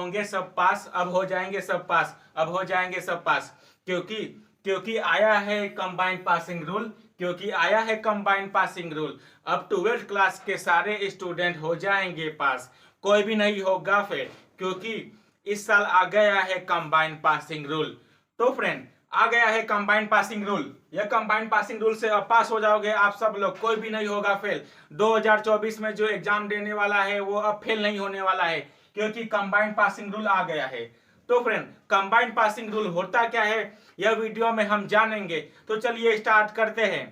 होंगे सब पास, अब हो जाएंगे सब पास, अब हो जाएंगे सब पास, क्योंकि क्योंकि आया है कंबाइंड पासिंग रूल, क्योंकि आया है कंबाइंड पासिंग रूल। अब 12th क्लास के सारे स्टूडेंट हो जाएंगे पास, कोई भी नहीं होगा फेल, क्योंकि इस साल आ गया है कंबाइंड पासिंग रूल। तो फ्रेंड, आ गया है कंबाइंड पासिंग रूल। यह कंबाइंड पासिंग रूल से अब पास हो जाओगे आप सब लोग, कोई भी नहीं होगा फेल। 2024 में जो एग्जाम देने वाला है वो अब फेल नहीं होने वाला है, क्योंकि कंबाइंड पासिंग रूल आ गया है। तो फ्रेंड, कंबाइंड पासिंग रूल होता क्या है यह वीडियो में हम जानेंगे, तो चलिए स्टार्ट करते हैं।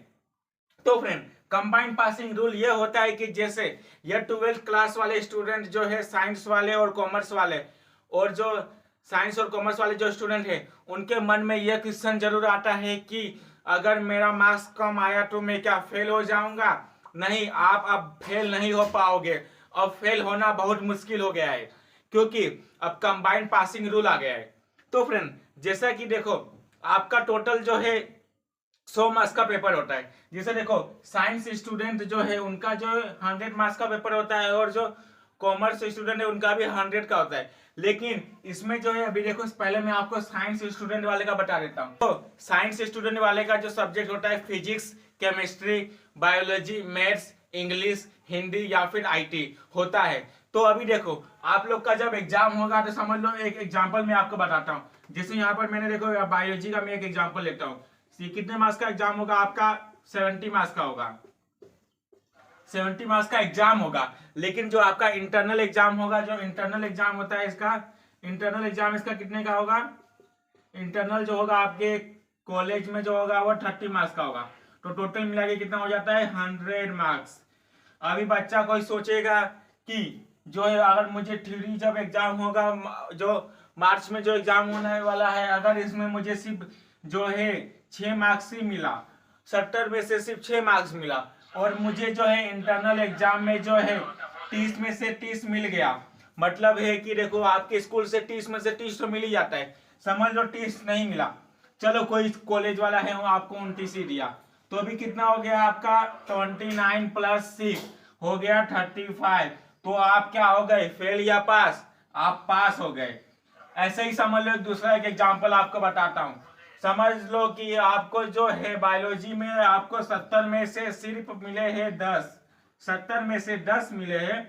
तो फ्रेंड, कंबाइंड पासिंग रूल यह होता है कि जैसे यह 12th क्लास वाले स्टूडेंट जो है, साइंस वाले और कॉमर्स वाले, और जो साइंस और कॉमर्स वाले जो स्टूडेंट है, उनके मन में यह क्वेश्चन जरूर आता है कि अगर मेरा मार्क्स कम आया तो मैं क्या फेल हो जाऊंगा? नहीं, आप अब फेल नहीं हो पाओगे। अब फेल होना बहुत मुश्किल हो गया है, क्योंकि अब कंबाइंड पासिंग रूल आ गया है। तो फ्रेंड, जैसा कि देखो, आपका टोटल जो है 100 मार्क्स का पेपर होता है। जैसे देखो, साइंस स्टूडेंट जो है उनका जो 100 मार्क्स का पेपर होता है, और जो कॉमर्स स्टूडेंट है उनका भी 100 का होता है। लेकिन इसमें जो है, अभी देखो, पहले मैं आपको साइंस स्टूडेंट वाले का बता देता हूँ। तो साइंस स्टूडेंट वाले का जो सब्जेक्ट होता है, physics, chemistry, biology, maths, English, Hindi या फिर IT होता है। तो अभी देखो, आप लोग का जब एग्जाम होगा तो समझ लो, एक एग्जाम्पल मैं आपको बताता हूँ। जैसे यहाँ पर मैंने देखो, बायोलॉजी का मैं एक एग्जाम्पल लेता हूँ। कितने मार्क्स का एग्जाम होगा आपका? 70 मार्क्स का होगा। 70 मार्क्स का एग्जाम होगा। लेकिन जो आपका इंटरनल एग्जाम होगा, जो इंटरनल एग्जाम होता है इसका, इंटरनल एग्जाम इसका कितने का होगा? इंटरनल जो होगा आपके कॉलेज में जो होगा वो 30 मार्क्स का होगा। तो टोटल मिला के कितना हो जाता है? 100 मार्क्स। अभी बच्चा कोई सोचेगा कि जो है, अगर मुझे थ्योरी जब एग्जाम होगा, जो मार्च में जो एग्जाम होने वाला है, अगर इसमें मुझे सिर्फ जो है 6 मार्क्स ही मिला, 70 में से सिर्फ 6 मार्क्स मिला, और मुझे जो है इंटरनल एग्जाम में जो है 30 में से 30 मिल गया, मतलब है कि देखो, आपके स्कूल से 30 में से 30 तो मिल ही जाता है। समझ लो 30 नहीं मिला, चलो कोई कॉलेज वाला है वो आपको 29 ही दिया, तो अभी कितना हो गया आपका? 29 प्लस 6 हो गया 35। तो आप क्या हो गए? फेल या पास? आप पास हो गए। ऐसे ही समझ लो, दूसरा एक एग्जांपल आपको बताता हूं। समझ लो कि आपको जो है बायोलॉजी में आपको 70 में से सिर्फ मिले हैं 10, 70 में से 10 मिले हैं,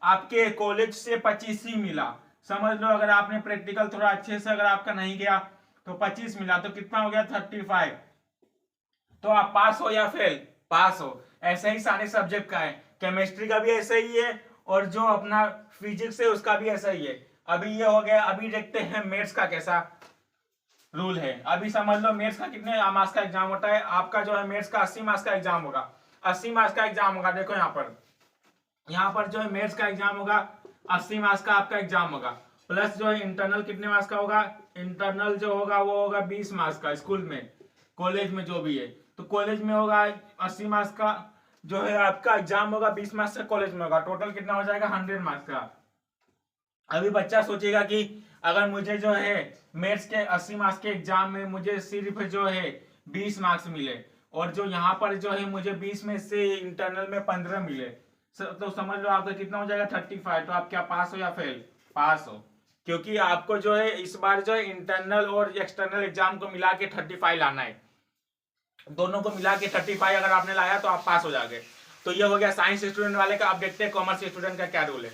आपके कॉलेज से 25 ही मिला। समझ लो, अगर आपने प्रैक्टिकल थोड़ा अच्छे से अगर आपका नहीं गया तो 25 मिला, तो कितना हो गया? 35। तो आप पास हो या फेल? पास हो। ऐसे ही सारे सब्जेक्ट का है, केमिस्ट्री का भी ऐसा ही है, और जो अपना फिजिक्स है उसका भी ऐसा ही है। अभी ये हो गया। अभी देखते हैं मैथ्स का कैसा रूल है। अभी समझ लो, मैथ्स का कितने मार्क्स का एग्जाम होता है आपका? जो है मैथ्स का 80 मार्क्स का एग्जाम होगा। 80 मार्क्स का एग्जाम होगा। देखो यहाँ पर जो है मैथ्स का एग्जाम होगा, 80 मार्क्स का आपका एग्जाम होगा। प्लस जो है इंटरनल कितने मार्क्स का होगा? इंटरनल जो होगा वो होगा 20 मार्क्स का। स्कूल में, कॉलेज में जो भी है, तो कॉलेज में होगा 80 मार्क्स का जो है आपका एग्जाम होगा, 20 मार्क्स का कॉलेज में होगा। टोटल कितना हो जाएगा? 100 मार्क्स का। अभी बच्चा सोचेगा कि अगर मुझे जो है मैथ्स के 80 मार्क्स के एग्जाम में मुझे सिर्फ जो है 20 मार्क्स मिले, और जो यहाँ पर जो है मुझे 20 में से इंटरनल में 15 मिले, तो समझ लो आपका कितना हो जाएगा? 35। तो आप क्या पास हो या फेल? पास हो, क्योंकि आपको जो है इस बार जो है इंटरनल और एक्सटर्नल एग्जाम को मिला के 35 लाना है। दोनों को मिला के 35 अगर आपने लाया तो आप पास हो जाओगे। तो ये हो गया साइंस स्टूडेंट वाले का। अब देखते हैं कॉमर्स स्टूडेंट का क्या रूल है।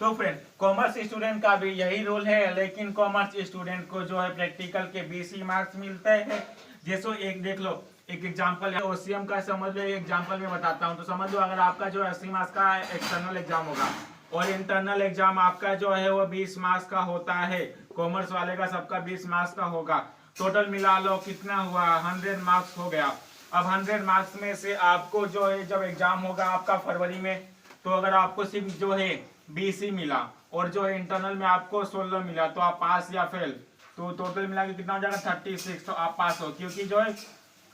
तो फ्रेंड, कॉमर्स स्टूडेंट का भी यही रूल है, लेकिन कॉमर्स स्टूडेंट को जो है प्रैक्टिकल के 20 ही मार्क्स मिलते हैं। जैसो एक देख लो, एक एग्जांपल है ओसीएम का, समझ लो, एक एग्जांपल में बताता हूं। तो समझ लो, अगर आपका जो 80 मार्क्स का एक्सटर्नल एग्जाम होगा, और इंटरनल एग्जाम आपका जो है वो 20 मार्क्स का होता है, कॉमर्स वाले का सबका 20 मार्क्स का होगा। टोटल मिला लो कितना हुआ? 100 मार्क्स हो गया। अब 100 मार्क्स में से आपको जो है, जब एग्जाम होगा आपका फरवरी में, तो अगर आपको सिर्फ जो है 20 ही मिला, और जो है इंटरनल में आपको 16 मिला, तो आप पास या फेल? तो टोटल मिला के कितना हो जाएगा? 36। तो आप पास हो, क्योंकि जो है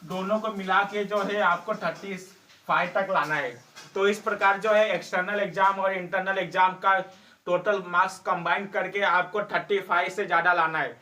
दोनों को मिला के जो है आपको 35 तक लाना है। तो इस प्रकार जो है एक्सटर्नल एग्जाम और इंटरनल एग्जाम का टोटल मार्क्स कंबाइन करके आपको 35 से ज्यादा लाना है,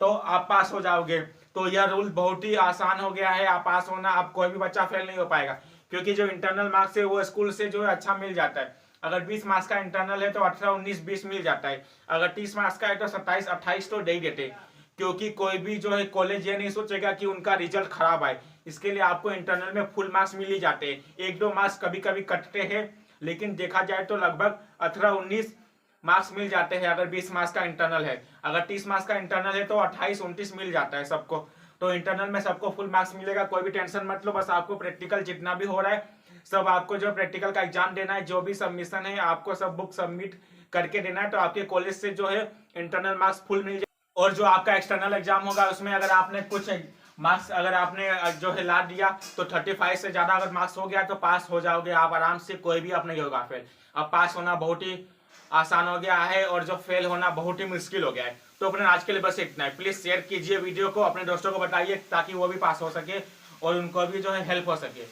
तो आप पास हो जाओगे। तो यह रूल बहुत ही आसान हो गया है, आप पास होना। आप कोई भी बच्चा फेल नहीं हो पाएगा, क्योंकि जो इंटरनल मार्क्स है वो स्कूल से जो है अच्छा मिल जाता है। अगर 20 मार्क्स का इंटरनल है तो 18, 19, 20 मिल जाता है। अगर 30 मार्क्स का है तो 27, 28 तो दे ही देते, क्योंकि कोई भी जो है कॉलेज ये नहीं सोचेगा कि उनका रिजल्ट खराब आए। इसके लिए आपको इंटरनल में फुल मार्क्स मिल ही जाते हैं। 1-2 मार्क्स कभी कभी कटते हैं, लेकिन देखा जाए तो लगभग 18, 19 मार्क्स मिल जाते हैं अगर 20 मार्क्स का इंटरनल है। अगर 30 मार्क्स का इंटरनल है तो 28, 29 मिल जाता है सबको। तो इंटरनल में सबको फुल मार्क्स मिलेगा, कोई भी टेंशन मत लो। बस आपको प्रैक्टिकल जितना भी हो रहा है सब आपको जो प्रैक्टिकल का एग्जाम देना है, जो भी सबमिशन है आपको सब बुक सबमिट करके देना है, तो आपके कॉलेज से जो है इंटरनल मार्क्स फुल मिल जाए। और जो आपका एक्सटर्नल एग्जाम होगा उसमें अगर आपने कुछ मार्क्स अगर आपने जो है ला दिया तो 35 से ज्यादा अगर मार्क्स हो गया तो पास हो जाओगे आप आराम से, कोई भी अब नहीं होगा फेल। अब पास होना बहुत ही आसान हो गया है और जो फेल होना बहुत ही मुश्किल हो गया है। तो अपने आज के लिए बस इतना है। प्लीज शेयर कीजिए वीडियो को, अपने दोस्तों को बताइए ताकि वो भी पास हो सके और उनको भी जो है हेल्प हो सके।